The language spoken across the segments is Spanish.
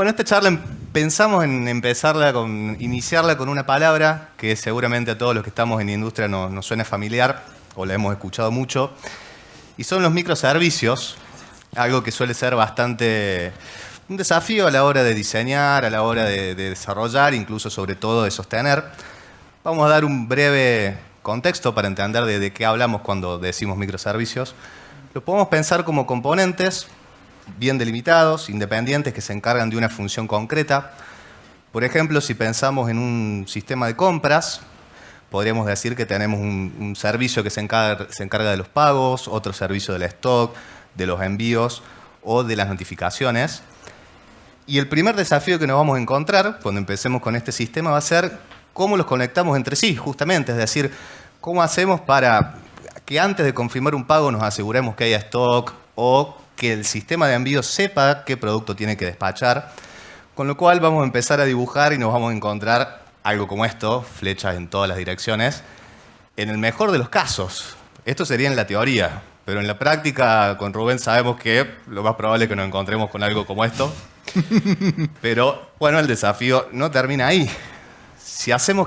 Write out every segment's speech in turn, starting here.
Bueno, esta charla pensamos en iniciarla con una palabra que seguramente a todos los que estamos en la industria nos suena familiar o la hemos escuchado mucho, y son los microservicios, algo que suele ser bastante un desafío a la hora de diseñar, a la hora de desarrollar, incluso sobre todo de sostener. Vamos a dar un breve contexto para entender de qué hablamos cuando decimos microservicios. Lo podemos pensar como componentes bien delimitados, independientes, que se encargan de una función concreta. Por ejemplo, si pensamos en un sistema de compras, podríamos decir que tenemos un servicio que se encarga de los pagos, otro servicio del stock, de los envíos o de las notificaciones. Y el primer desafío que nos vamos a encontrar cuando empecemos con este sistema va a ser cómo los conectamos entre sí, justamente. Es decir, cómo hacemos para que antes de confirmar un pago nos aseguremos que haya stock o que el sistema de envío sepa qué producto tiene que despachar. Con lo cual vamos a empezar a dibujar y nos vamos a encontrar algo como esto, flechas en todas las direcciones. En el mejor de los casos, esto sería en la teoría, pero en la práctica con Rubén sabemos que lo más probable es que nos encontremos con algo como esto. Pero bueno, el desafío no termina ahí.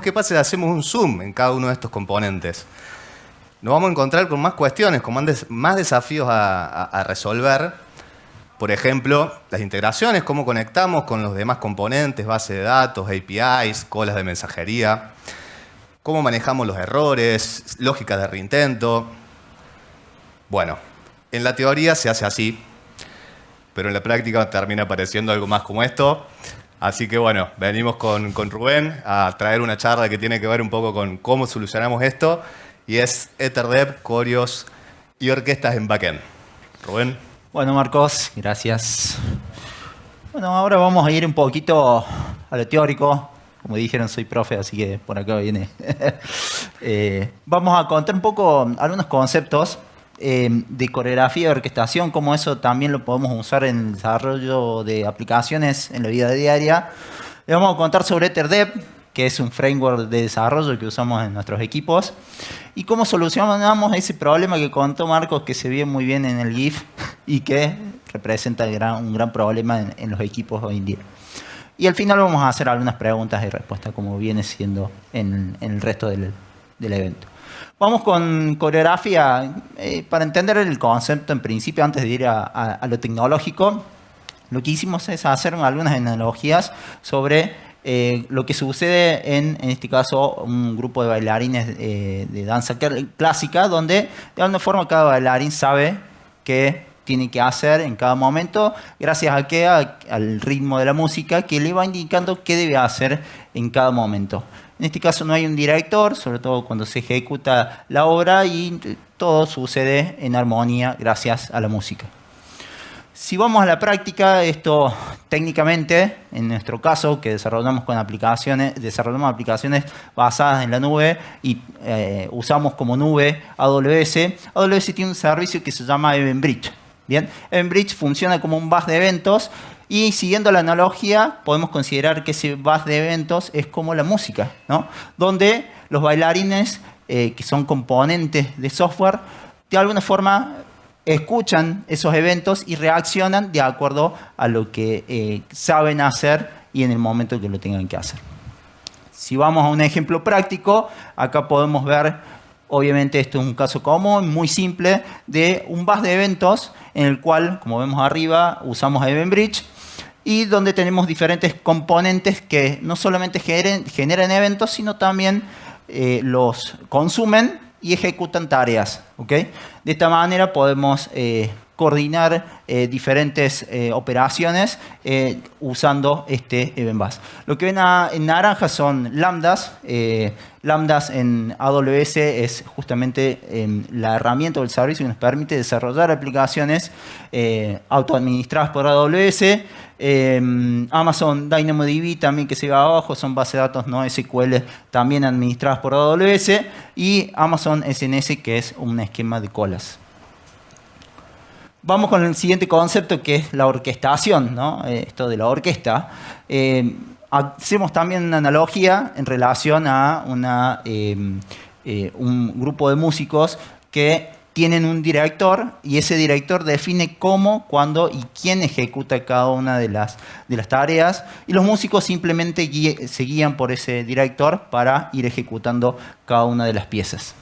¿Qué pasa si hacemos un zoom en cada uno de estos componentes? Nos vamos a encontrar con más cuestiones, con más desafíos a resolver. Por ejemplo, las integraciones, cómo conectamos con los demás componentes, base de datos, APIs, colas de mensajería, cómo manejamos los errores, lógicas de reintento. Bueno, en la teoría se hace así, pero en la práctica termina apareciendo algo más como esto. Así que bueno, venimos con Rubén a traer una charla que tiene que ver un poco con cómo solucionamos esto, y es EtherDev, Corios y orquestas en backend. Rubén. Bueno, Marcos, gracias. Bueno, ahora vamos a ir un poquito a lo teórico. Como dijeron, soy profe, así que por acá viene. Vamos a contar un poco algunos conceptos de coreografía y orquestación, cómo eso también lo podemos usar en el desarrollo de aplicaciones en la vida diaria. Le vamos a contar sobre EtherDev, que es un framework de desarrollo que usamos en nuestros equipos, y cómo solucionamos ese problema que contó Marcos, que se ve muy bien en el GIF y que representa un gran problema en los equipos hoy en día. Y al final vamos a hacer algunas preguntas y respuestas, como viene siendo en el resto del evento. Vamos con coreografía. Para entender el concepto en principio, antes de ir a lo tecnológico, lo que hicimos es hacer algunas analogías sobre lo que sucede en este caso, un grupo de bailarines de danza clásica, donde de alguna forma cada bailarín sabe qué tiene que hacer en cada momento, gracias al ritmo de la música que le va indicando qué debe hacer en cada momento. En este caso no hay un director, sobre todo cuando se ejecuta la obra, y todo sucede en armonía gracias a la música. Si vamos a la práctica, esto técnicamente, en nuestro caso, que desarrollamos aplicaciones basadas en la nube y usamos como nube AWS. AWS tiene un servicio que se llama EventBridge. Bien, EventBridge funciona como un bus de eventos, y siguiendo la analogía podemos considerar que ese bus de eventos es como la música, ¿no? Donde los bailarines, que son componentes de software, de alguna forma escuchan esos eventos y reaccionan de acuerdo a lo que saben hacer y en el momento que lo tengan que hacer. Si vamos a un ejemplo práctico, acá podemos ver, obviamente esto es un caso común, muy simple, de un bus de eventos en el cual, como vemos arriba, usamos EventBridge, y donde tenemos diferentes componentes que no solamente generan eventos, sino también los consumen y ejecutan tareas, ¿ok? De esta manera podemos coordinar diferentes operaciones usando este Event Bus. Lo que ven en naranja son lambdas. Lambdas en AWS es justamente la herramienta o el servicio que nos permite desarrollar aplicaciones autoadministradas por AWS. Amazon DynamoDB también, que se ve abajo, son bases de datos no SQL también administradas por AWS, y Amazon SNS, que es un esquema de colas. Vamos con el siguiente concepto, que es la orquestación, ¿no? Esto de la orquesta. Hacemos también una analogía en relación a un grupo de músicos que tienen un director y ese director define cómo, cuándo y quién ejecuta cada una de las tareas, y los músicos simplemente se guían por ese director para ir ejecutando cada una de las piezas.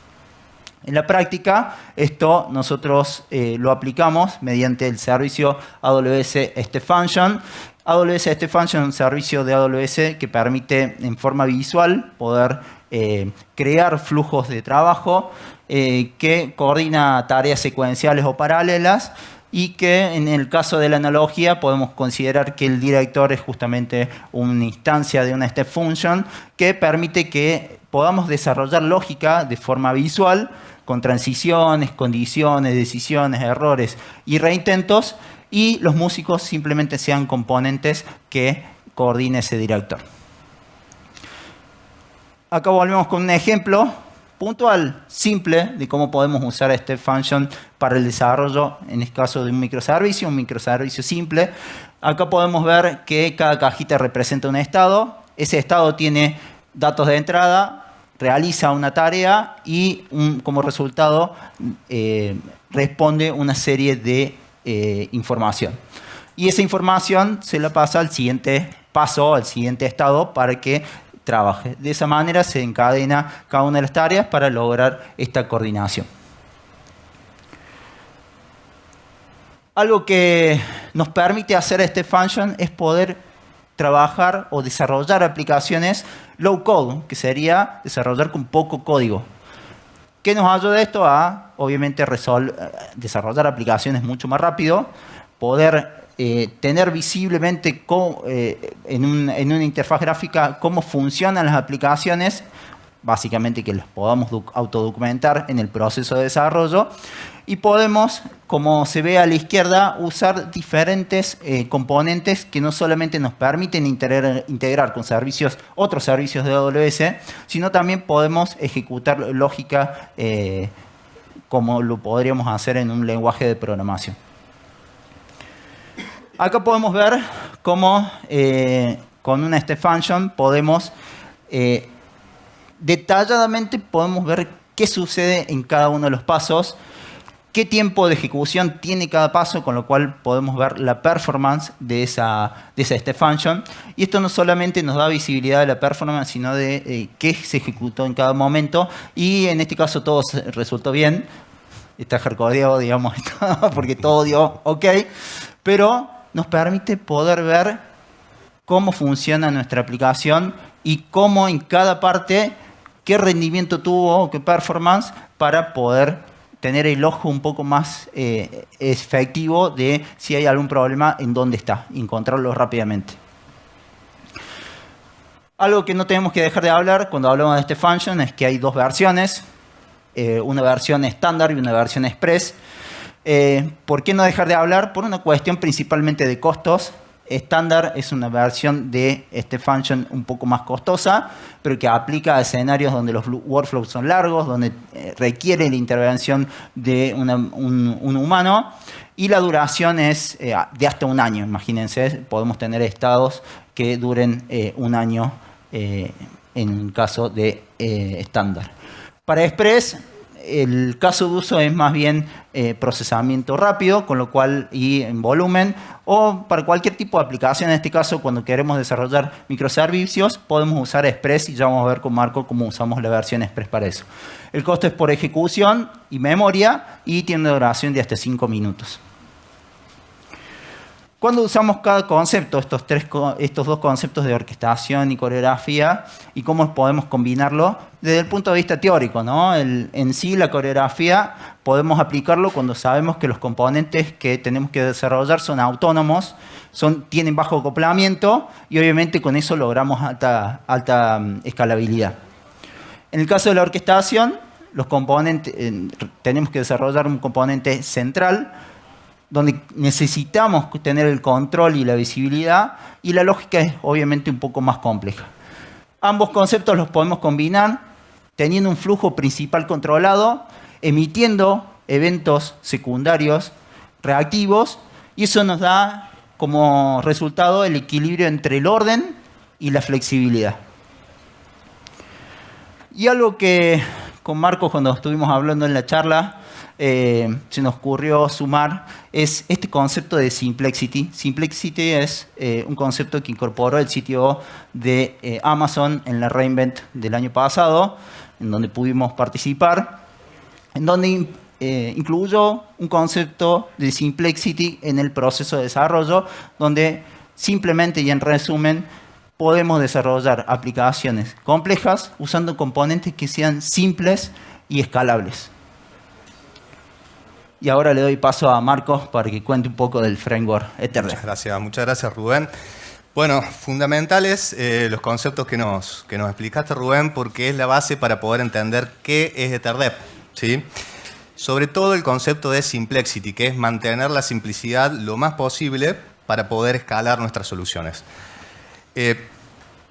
En la práctica, esto nosotros lo aplicamos mediante el servicio AWS StepFunction. AWS StepFunction es un servicio de AWS que permite en forma visual poder crear flujos de trabajo que coordina tareas secuenciales o paralelas, y que en el caso de la analogía podemos considerar que el director es justamente una instancia de una step function que permite que podamos desarrollar lógica de forma visual con transiciones, condiciones, decisiones, errores y reintentos, y los músicos simplemente sean componentes que coordine ese director. Acá volvemos con un ejemplo puntual, simple, de cómo podemos usar este function para el desarrollo, en este caso de un microservicio simple. Acá podemos ver que cada cajita representa un estado. Ese estado tiene datos de entrada, realiza una tarea y como resultado responde una serie de información. Y esa información se la pasa al siguiente paso, al siguiente estado, para que trabaje. De esa manera se encadena cada una de las tareas para lograr esta coordinación. Algo que nos permite hacer este function es poder trabajar o desarrollar aplicaciones low code, que sería desarrollar con poco código. ¿Qué nos ayuda esto? A, obviamente, desarrollar aplicaciones mucho más rápido, poder tener visiblemente en una interfaz gráfica cómo funcionan las aplicaciones, básicamente que las podamos autodocumentar en el proceso de desarrollo, y podemos, como se ve a la izquierda, usar diferentes componentes que no solamente nos permiten integrar con otros servicios de AWS, sino también podemos ejecutar lógica como lo podríamos hacer en un lenguaje de programación. Acá podemos ver cómo con una step function podemos detalladamente ver qué sucede en cada uno de los pasos, qué tiempo de ejecución tiene cada paso, con lo cual podemos ver la performance de esa step function. Y esto no solamente nos da visibilidad de la performance, sino de qué se ejecutó en cada momento. Y en este caso todo resultó bien. Está hardcodeado, digamos, porque todo dio ok. Pero nos permite poder ver cómo funciona nuestra aplicación y cómo en cada parte, qué rendimiento tuvo, qué performance, para poder tener el ojo un poco más efectivo de si hay algún problema, en dónde está, y encontrarlo rápidamente. Algo que no tenemos que dejar de hablar cuando hablamos de este function es que hay dos versiones, una versión estándar y una versión express. ¿Por qué no dejar de hablar? Por una cuestión principalmente de costos. Estándar es una versión de este function un poco más costosa, pero que aplica a escenarios donde los workflows son largos, donde requiere la intervención de un humano, y la duración es de hasta un año. Imagínense, podemos tener estados que duren un año en el caso de estándar. Para Express, el caso de uso es más bien procesamiento rápido, con lo cual y en volumen, o para cualquier tipo de aplicación. En este caso, cuando queremos desarrollar microservicios, podemos usar Express, y ya vamos a ver con Marco cómo usamos la versión Express para eso. El costo es por ejecución y memoria, y tiene una duración de hasta 5 minutos. Cuando usamos cada concepto, estos dos conceptos de orquestación y coreografía, y cómo podemos combinarlo desde el punto de vista teórico, ¿no? En sí, la coreografía podemos aplicarlo cuando sabemos que los componentes que tenemos que desarrollar son autónomos, tienen bajo acoplamiento, y obviamente con eso logramos alta escalabilidad. En el caso de la orquestación, los componentes, tenemos que desarrollar un componente central, donde necesitamos tener el control y la visibilidad, y la lógica es obviamente un poco más compleja. Ambos conceptos los podemos combinar teniendo un flujo principal controlado, emitiendo eventos secundarios reactivos, y eso nos da como resultado el equilibrio entre el orden y la flexibilidad. Y algo que con Marcos, cuando estuvimos hablando en la charla, se nos ocurrió sumar es este concepto de Simplexity. Simplexity es un concepto que incorporó el sitio de Amazon en la reInvent del año pasado, en donde pudimos participar, en donde incluyó un concepto de Simplexity en el proceso de desarrollo, donde simplemente y en resumen podemos desarrollar aplicaciones complejas usando componentes que sean simples y escalables. Y ahora le doy paso a Marcos para que cuente un poco del framework Etherdev. Muchas gracias Rubén. Bueno, fundamentales los conceptos que nos explicaste, Rubén, porque es la base para poder entender qué es Etherdev, ¿sí? Sobre todo el concepto de Simplexity, que es mantener la simplicidad lo más posible para poder escalar nuestras soluciones.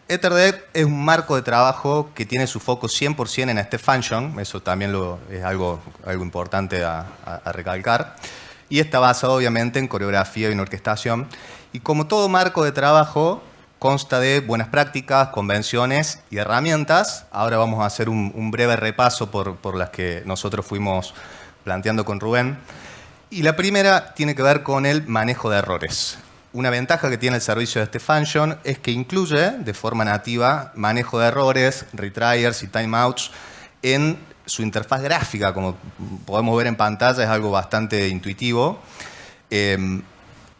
Etherdev es un marco de trabajo que tiene su foco 100% en este function, eso también es algo importante a recalcar, y está basado obviamente en coreografía y en orquestación, y como todo marco de trabajo consta de buenas prácticas, convenciones y herramientas. Ahora vamos a hacer un breve repaso por las que nosotros fuimos planteando con Rubén, y la primera tiene que ver con el manejo de errores. Una ventaja que tiene el servicio de este function es que incluye de forma nativa manejo de errores, retryers y timeouts en su interfaz gráfica. Como podemos ver en pantalla, es algo bastante intuitivo.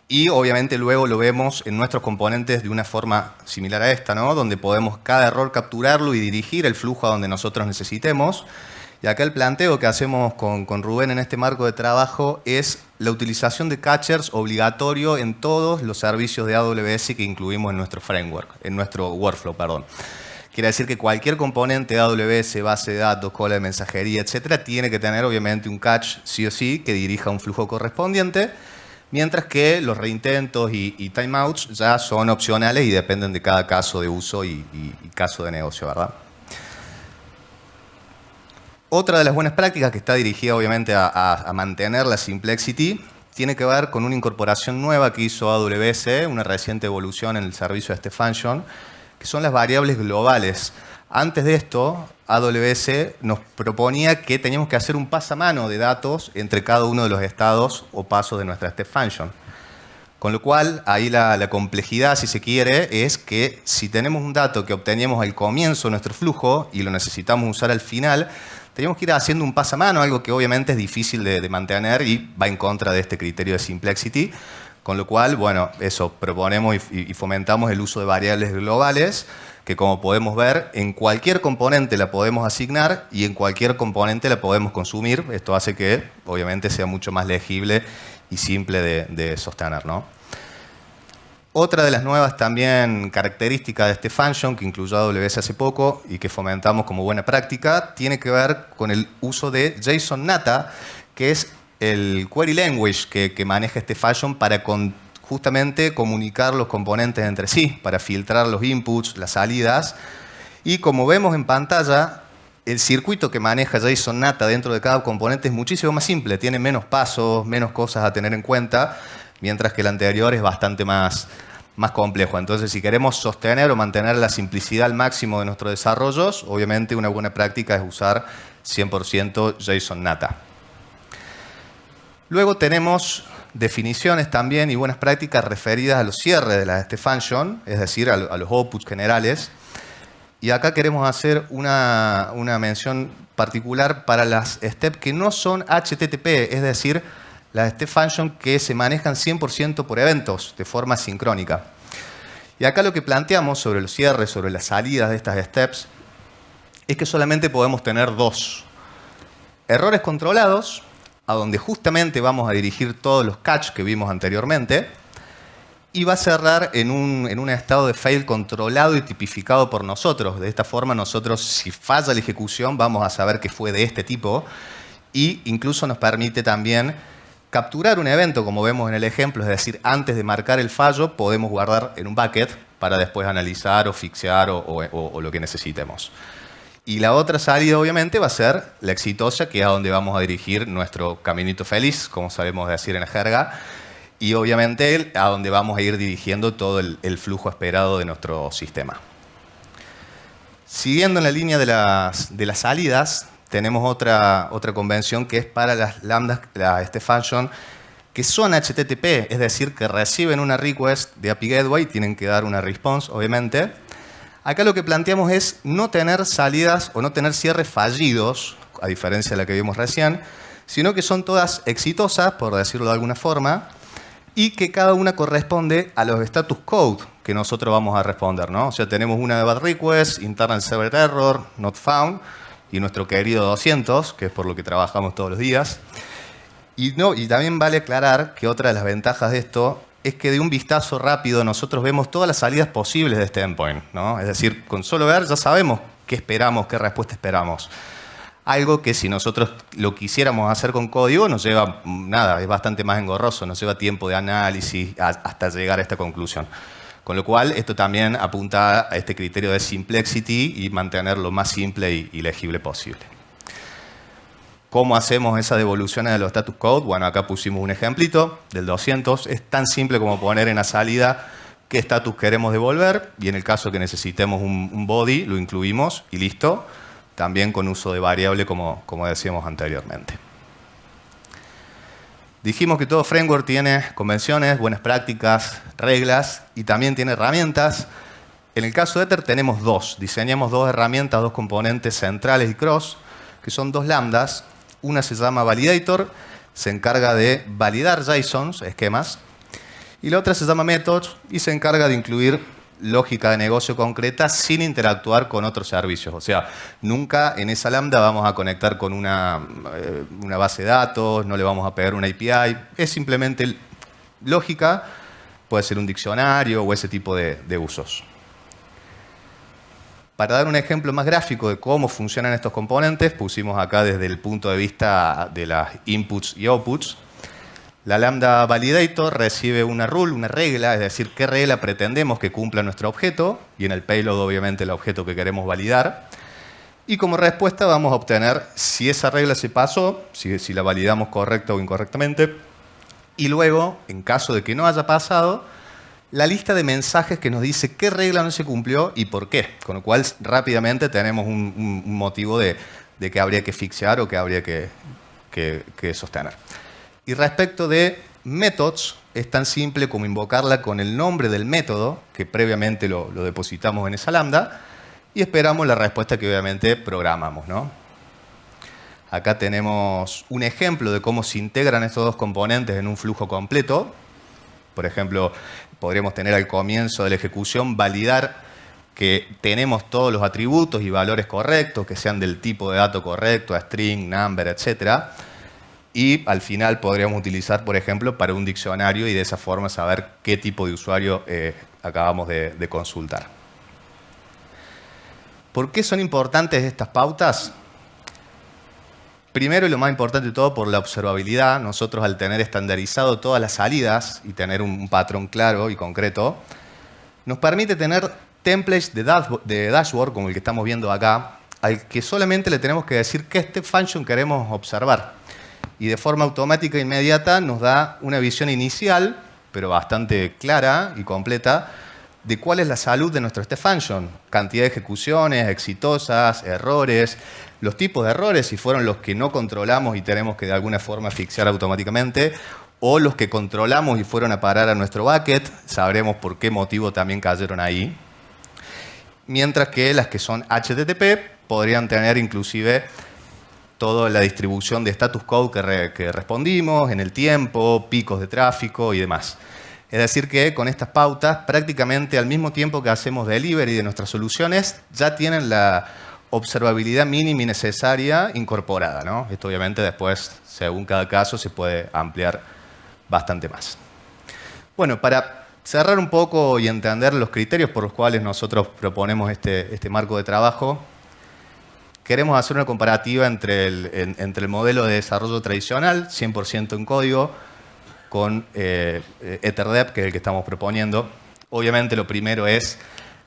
Y obviamente luego lo vemos en nuestros componentes de una forma similar a esta, ¿no? Donde podemos cada error capturarlo y dirigir el flujo a donde nosotros necesitemos. Y acá el planteo que hacemos con Rubén en este marco de trabajo es la utilización de catchers obligatorio en todos los servicios de AWS que incluimos en nuestro framework, en nuestro workflow, perdón. Quiere decir que cualquier componente de AWS, base de datos, cola de mensajería, etcétera, tiene que tener obviamente un catch sí o sí que dirija un flujo correspondiente, mientras que los reintentos y timeouts ya son opcionales y dependen de cada caso de uso y caso de negocio, ¿verdad? Otra de las buenas prácticas que está dirigida obviamente a mantener la Simplexity tiene que ver con una incorporación nueva que hizo AWS, una reciente evolución en el servicio de este function, que son las variables globales. Antes de esto, AWS nos proponía que teníamos que hacer un pasamano de datos entre cada uno de los estados o pasos de nuestra step function. Con lo cual, ahí la complejidad, si se quiere, es que si tenemos un dato que obteníamos al comienzo de nuestro flujo y lo necesitamos usar al final, teníamos que ir haciendo un pasamano, algo que obviamente es difícil de mantener y va en contra de este criterio de Simplexity. Con lo cual, bueno, eso, proponemos y fomentamos el uso de variables globales, que como podemos ver, en cualquier componente la podemos asignar y en cualquier componente la podemos consumir. Esto hace que, obviamente, sea mucho más legible y simple de sostener, ¿no? Otra de las nuevas también características de este function que incluyó AWS hace poco y que fomentamos como buena práctica tiene que ver con el uso de JSON Nata, que es el query language que maneja este function para justamente comunicar los componentes entre sí, para filtrar los inputs, las salidas. Y como vemos en pantalla, el circuito que maneja JSON Nata dentro de cada componente es muchísimo más simple, tiene menos pasos, menos cosas a tener en cuenta, mientras que el anterior es bastante más complejo. Entonces, si queremos sostener o mantener la simplicidad al máximo de nuestros desarrollos, obviamente una buena práctica es usar 100% JSON Nata. Luego tenemos definiciones también y buenas prácticas referidas a los cierres de este function, es decir, a los outputs generales. Y acá queremos hacer una mención particular para las steps que no son HTTP, es decir, las step function que se manejan 100% por eventos, de forma sincrónica. Y acá lo que planteamos sobre los cierres, sobre las salidas de estas steps, es que solamente podemos tener dos. Errores controlados, a donde justamente vamos a dirigir todos los catch que vimos anteriormente, y va a cerrar en un estado de fail controlado y tipificado por nosotros. De esta forma, nosotros, si falla la ejecución, vamos a saber que fue de este tipo, y incluso nos permite también capturar un evento, como vemos en el ejemplo, es decir, antes de marcar el fallo, podemos guardar en un bucket para después analizar o fixear o lo que necesitemos. Y la otra salida, obviamente, va a ser la exitosa, que es a donde vamos a dirigir nuestro caminito feliz, como sabemos decir en la jerga, y obviamente a donde vamos a ir dirigiendo todo el flujo esperado de nuestro sistema. Siguiendo en la línea de las salidas, tenemos otra convención que es para las lambdas, este function, que son HTTP, es decir, que reciben una request de API Gateway y tienen que dar una response, obviamente. Acá lo que planteamos es no tener salidas o no tener cierres fallidos, a diferencia de la que vimos recién, sino que son todas exitosas, por decirlo de alguna forma, y que cada una corresponde a los status code que nosotros vamos a responder, ¿no? O sea, tenemos una de bad request, internal server error, not found, y nuestro querido 200, que es por lo que trabajamos todos los días. Y también vale aclarar que otra de las ventajas de esto es que de un vistazo rápido nosotros vemos todas las salidas posibles de este endpoint, ¿no? Es decir, con solo ver ya sabemos qué esperamos, qué respuesta esperamos. Algo que si nosotros lo quisiéramos hacer con código nos lleva nada, es bastante más engorroso, nos lleva tiempo de análisis hasta llegar a esta conclusión. Con lo cual, esto también apunta a este criterio de simplicity y mantener lo más simple y legible posible. ¿Cómo hacemos esa devolución de los status code? Bueno, acá pusimos un ejemplito del 200. Es tan simple como poner en la salida qué status queremos devolver y en el caso que necesitemos un body, lo incluimos y listo. También con uso de variable, como decíamos anteriormente. Dijimos que todo framework tiene convenciones, buenas prácticas, reglas y también tiene herramientas. En el caso de Ether tenemos dos. Diseñamos dos herramientas, dos componentes centrales y cross, que son dos lambdas. Una se llama Validator, se encarga de validar JSONs, esquemas. Y la otra se llama Methods y se encarga de incluir lógica de negocio concreta sin interactuar con otros servicios. O sea, nunca en esa lambda vamos a conectar con una base de datos, no le vamos a pegar una API. Es simplemente lógica, puede ser un diccionario o ese tipo de usos. Para dar un ejemplo más gráfico de cómo funcionan estos componentes, pusimos acá desde el punto de vista de las inputs y outputs. La lambda validator recibe una rule, una regla, es decir, qué regla pretendemos que cumpla nuestro objeto, y en el payload obviamente el objeto que queremos validar. Y como respuesta vamos a obtener si esa regla se pasó, si la validamos correcta o incorrectamente, y luego, en caso de que no haya pasado, la lista de mensajes que nos dice qué regla no se cumplió y por qué. Con lo cual rápidamente tenemos un motivo de que habría que fixear o que habría que sostener. Y respecto de methods, es tan simple como invocarla con el nombre del método, que previamente lo depositamos en esa lambda, y esperamos la respuesta que obviamente programamos, ¿no? Acá tenemos un ejemplo de cómo se integran estos dos componentes en un flujo completo. Por ejemplo, podríamos tener al comienzo de la ejecución validar que tenemos todos los atributos y valores correctos, que sean del tipo de dato correcto, string, number, etcétera. Y al final podríamos utilizar, por ejemplo, para un diccionario y de esa forma saber qué tipo de usuario acabamos de consultar. ¿Por qué son importantes estas pautas? Primero y lo más importante de todo, por la observabilidad. Nosotros al tener estandarizado todas las salidas y tener un patrón claro y concreto, nos permite tener templates de dashboard, como el que estamos viendo acá, al que solamente le tenemos que decir qué step function queremos observar. Y de forma automática e inmediata nos da una visión inicial, pero bastante clara y completa, de cuál es la salud de nuestro step function. Cantidad de ejecuciones, exitosas, errores, los tipos de errores, si fueron los que no controlamos y tenemos que de alguna forma fixear automáticamente, o los que controlamos y fueron a parar a nuestro bucket, sabremos por qué motivo también cayeron ahí. Mientras que las que son HTTP podrían tener inclusive toda la distribución de status code que respondimos, en el tiempo, picos de tráfico y demás. Es decir que con estas pautas, prácticamente al mismo tiempo que hacemos delivery de nuestras soluciones, ya tienen la observabilidad mínima y necesaria incorporada, ¿no? Esto obviamente después, según cada caso, se puede ampliar bastante más. Bueno, para cerrar un poco y entender los criterios por los cuales nosotros proponemos este marco de trabajo, queremos hacer una comparativa entre el modelo de desarrollo tradicional, 100% en código, con EtherDep, que es el que estamos proponiendo. Obviamente lo primero es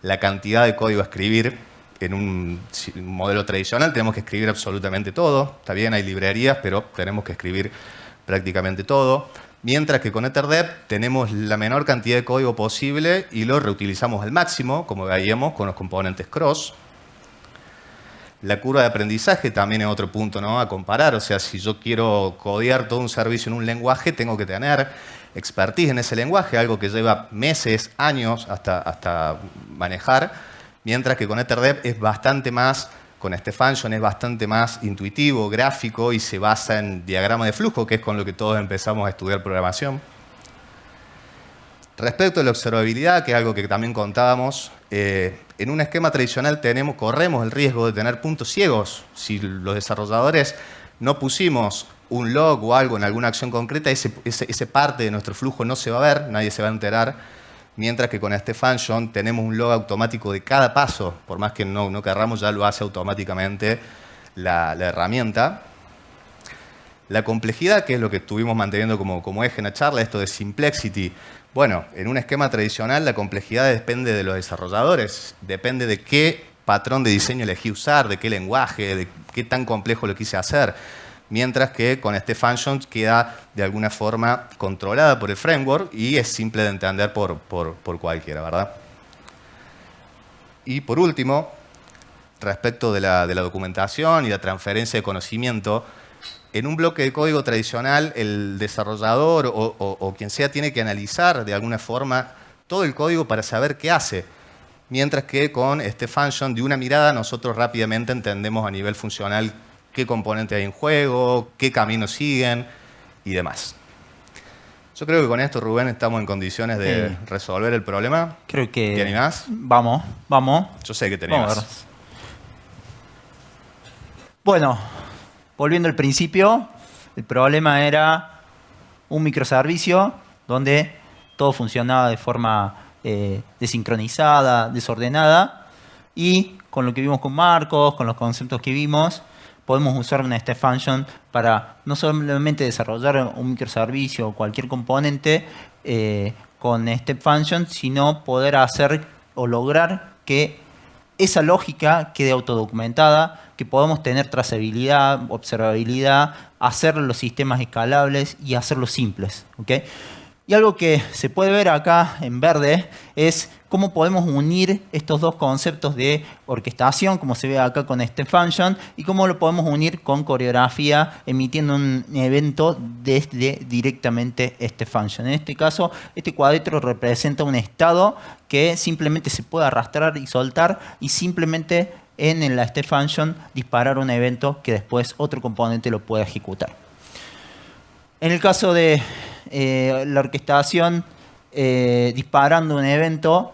la cantidad de código a escribir. En un modelo tradicional tenemos que escribir absolutamente todo. Está bien, hay librerías, pero tenemos que escribir prácticamente todo. Mientras que con EtherDep tenemos la menor cantidad de código posible y lo reutilizamos al máximo, como veíamos con los componentes cross. La curva de aprendizaje también es otro punto, ¿no?, a comparar. O sea, si yo quiero codear todo un servicio en un lenguaje, tengo que tener expertise en ese lenguaje, algo que lleva meses, años hasta manejar, mientras que con EtherDev es bastante más, con este function es bastante más intuitivo, gráfico y se basa en diagrama de flujo, que es con lo que todos empezamos a estudiar programación. Respecto a la observabilidad, que es algo que también contábamos, en un esquema tradicional corremos el riesgo de tener puntos ciegos. Si los desarrolladores no pusimos un log o algo en alguna acción concreta, ese parte de nuestro flujo no se va a ver, nadie se va a enterar, mientras que con este function tenemos un log automático de cada paso, por más que no querramos, ya lo hace automáticamente la herramienta. La complejidad, que es lo que estuvimos manteniendo como eje en la charla, esto de simplicity. Bueno, en un esquema tradicional la complejidad depende de los desarrolladores, depende de qué patrón de diseño elegí usar, de qué lenguaje, de qué tan complejo lo quise hacer. Mientras que con este function queda de alguna forma controlada por el framework y es simple de entender por cualquiera, ¿verdad? Y por último, respecto de la documentación y la transferencia de conocimiento, en un bloque de código tradicional, el desarrollador o quien sea tiene que analizar de alguna forma todo el código para saber qué hace. Mientras que con este function, de una mirada, nosotros rápidamente entendemos a nivel funcional qué componentes hay en juego, qué caminos siguen y demás. Yo creo que con esto, Rubén, estamos en condiciones de resolver el problema. Creo que... ¿Te animás? Vamos. Yo sé que te animás. Bueno, volviendo al principio, el problema era un microservicio donde todo funcionaba de forma desincronizada, desordenada, y con lo que vimos con Marcos, con los conceptos que vimos, podemos usar una step function para no solamente desarrollar un microservicio o cualquier componente con step function, sino poder hacer o lograr que esa lógica quede autodocumentada, que podamos tener trazabilidad, observabilidad, hacer los sistemas escalables y hacerlos simples, ¿okay? Y algo que se puede ver acá en verde es cómo podemos unir estos dos conceptos de orquestación, como se ve acá con este function, y cómo lo podemos unir con coreografía, emitiendo un evento desde directamente este function. En este caso, este cuadrito representa un estado que simplemente se puede arrastrar y soltar, y simplemente en la step function disparar un evento que después otro componente lo puede ejecutar. En el caso de la orquestación, disparando un evento,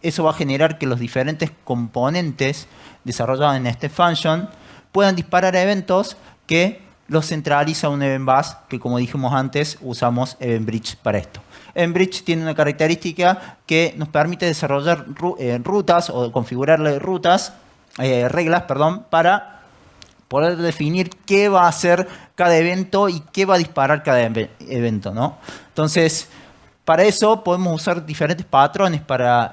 eso va a generar que los diferentes componentes desarrollados en este function puedan disparar eventos que los centraliza un event bus, que como dijimos antes, usamos Event Bridge para esto. Event Bridge tiene una característica que nos permite desarrollar rutas o configurarle reglas, para poder definir qué va a hacer cada evento y qué va a disparar cada evento, ¿no? Entonces, para eso podemos usar diferentes patrones para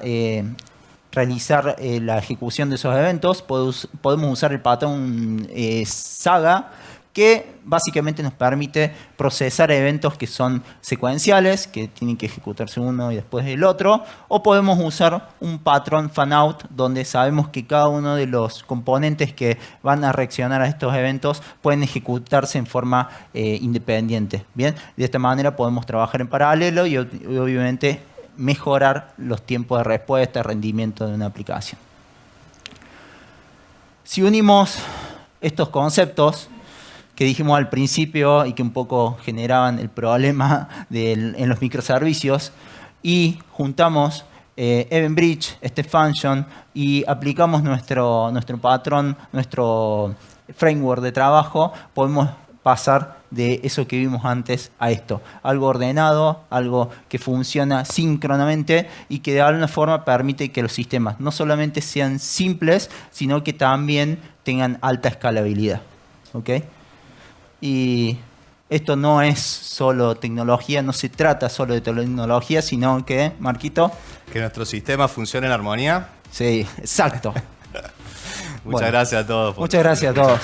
realizar la ejecución de esos eventos. Podemos usar el patrón Saga, que básicamente nos permite procesar eventos que son secuenciales, que tienen que ejecutarse uno y después el otro, o podemos usar un patrón fanout, donde sabemos que cada uno de los componentes que van a reaccionar a estos eventos pueden ejecutarse en forma independiente. Bien, de esta manera podemos trabajar en paralelo y obviamente mejorar los tiempos de respuesta, rendimiento de una aplicación. Si unimos estos conceptos que dijimos al principio y que un poco generaban el problema en los microservicios, y juntamos Event Bridge, este function, y aplicamos nuestro patrón, nuestro framework de trabajo, podemos pasar de eso que vimos antes a esto. Algo ordenado, algo que funciona síncronamente y que de alguna forma permite que los sistemas no solamente sean simples, sino que también tengan alta escalabilidad. ¿Okay? Y esto no es solo tecnología, no se trata solo de tecnología, sino que, Marquito... Que nuestro sistema funcione en armonía. Sí, exacto. Muchas gracias a todos. Muchas gracias a todos.